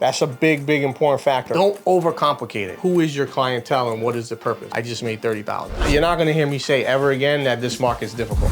That's a big, big important factor. Don't overcomplicate it. Who is your clientele and what is the purpose? I just made 30,000. You're not gonna hear me say ever again that this market's difficult.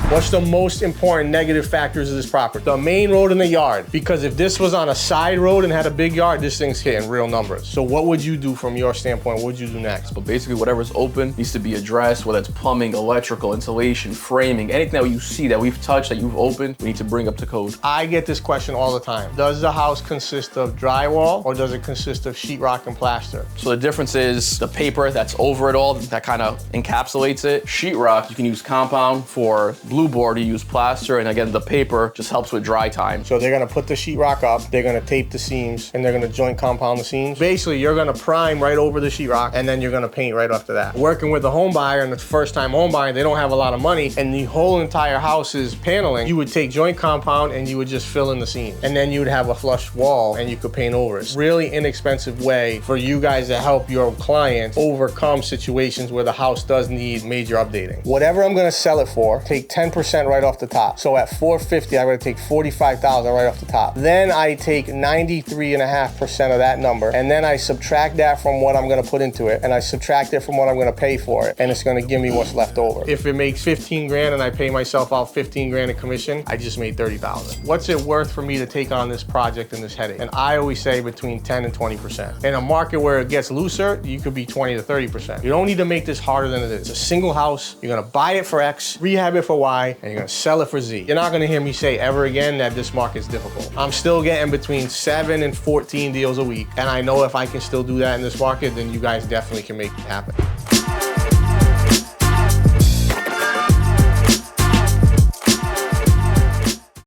What's the most important negative factors of this property? The main road in the yard. Because if this was on a side road and had a big yard, this thing's hitting real numbers. So what would you do from your standpoint? What would you do next? But basically whatever's open needs to be addressed, whether it's plumbing, electrical, insulation, framing, anything that you see that we've touched, that you've opened, we need to bring up to code. I get this question all the time. Does the house consist of drywall or does it consist of sheetrock and plaster? So the difference is the paper that's over it all, that kind of encapsulates it. Sheetrock, you can use compound. For blue board, you use plaster, and again, the paper just helps with dry time. So they're gonna put the sheetrock up, they're gonna tape the seams, and they're gonna joint compound the seams. Basically, you're gonna prime right over the sheetrock, and then you're gonna paint right after that. Working with a home buyer, and it's first-time home buyer, they don't have a lot of money, and the whole entire house is paneling, you would take joint compound and you would just fill in the seams. And then you would have a flush wall, and you could paint over it. Really inexpensive way for you guys to help your clients overcome situations where the house does need major updating. Whatever I'm gonna sell it for, take 10% right off the top. So at $450, I'm gonna take $45,000 right off the top. Then I take 93.5% of that number, and then I subtract that from what I'm gonna put into it, and I subtract it from what I'm gonna pay for it, and it's gonna give me what's left over. If it makes 15 grand and I pay myself out 15 grand in commission, I just made 30,000. What's it worth for me to take on this project and this headache? And I always say between 10 and 20%. In a market where it gets looser, you could be 20 to 30%. You don't need to make this harder than it is. It's a single house, you're gonna buy it for X, rehab it for Y, and you're gonna sell it for Z. You're not gonna hear me say ever again that this market's difficult. I'm still getting between 7 and 14 deals a week, and I know if I can still do that in this market, then you guys definitely can make it happen.